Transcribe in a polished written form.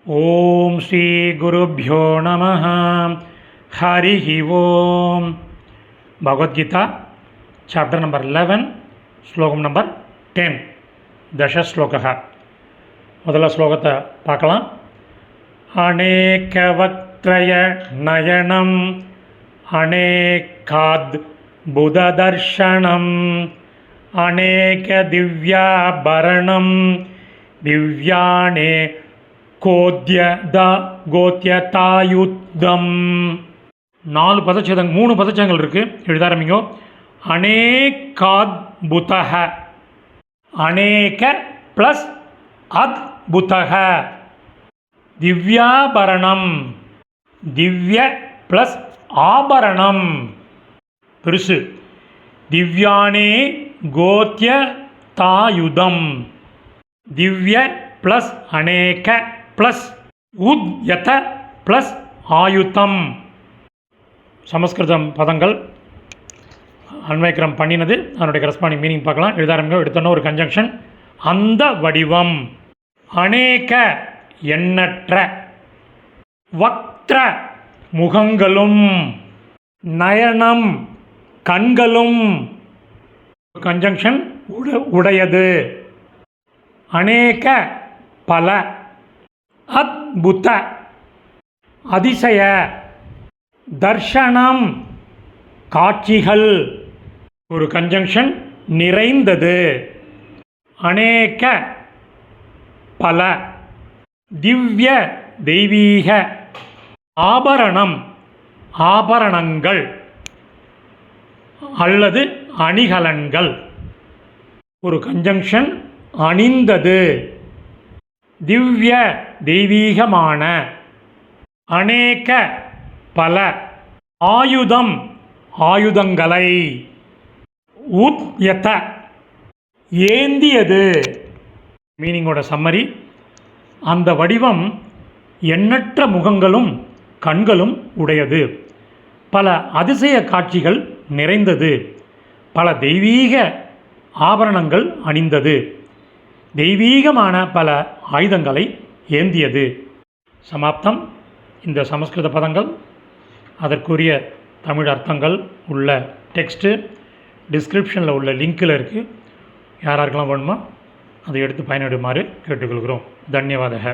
ஓம் ஸ்ரீ குருப்யோ நமः. ஹரிஹி ஓம். Bhagavad Gita chapter number 11 ஸ்லோகம் நம்பர் 10 தசஸ்லோகः. முதல்ல ஸ்லோகத்தை பார்க்கலாம். அநேகவக்த்ரய நயனம் அநேகாத் புததர்ஷனம் அநேக திவ்யாபரணம் திவ்யானே கோத்யதாயுத்தம். 4 பதச்சேதங்கள் 3 பதச்சேதங்கள் இருக்குது. எழுத ஆரம்பிங்கோ. அநேகாத்புதஹ, அநேக ப்ளஸ் அத்புதஹ. திவ்யாபரணம், திவ்ய ப்ளஸ் ஆபரணம் பெருசு. திவ்யானே கோத்யதாயுதம், திவ்ய ப்ளஸ் அநேக ப்ளஸ் உத்யத ப்ளஸ் ஆயுதம். சமஸ்கிருதம் பதங்கள் அன்வயக்கிரம் பண்ணினது, அதனுடைய கரஸ்பாண்டிங் மீனிங் பார்க்கலாம். எழுதாரங்க. எடுத்தோன்னா ஒரு கன்ஜங்ஷன். அந்த வடிவம். அநேக எண்ணற்ற, வக்த்ர முகங்களும், நயனம் கண்களும், கன்ஜங்ஷன் உடையது. அநேக பல, அத்புத அதிசய, தர்ஷனம் காட்சிகள், ஒரு கன்ஜங்ஷன் நிறைந்தது. அநேக பல, திவ்ய தெய்வீக, ஆபரணம் ஆபரணங்கள் அல்லது அணிகலன்கள், ஒரு கன்ஜங்ஷன் அணிந்தது. திவ்ய தெய்வீகமான, அநேக பல, ஆயுதம் ஆயுதங்களை, உத்யத ஏந்தியது. மீனிங்கோட சம்மரி. அந்த வடிவம் எண்ணற்ற முகங்களும் கண்களும் உடையது, பல அதிசய காட்சிகள் நிறைந்தது, பல தெய்வீக ஆபரணங்கள் அணிந்தது, தெய்வீகமான பல ஆயுதங்களை ஏந்தியது. சமாப்தம். இந்த சமஸ்கிருத பதங்கள் அதற்குரிய தமிழ் அர்த்தங்கள் உள்ள டெக்ஸ்ட்டு டிஸ்கிரிப்ஷனில் உள்ள லிங்கில் இருக்குது. யாராருக்கெல்லாம் வேணுமோ அதை எடுத்து பயனிடுமாறு கேட்டுக்கொள்கிறோம். தன்யவாதக.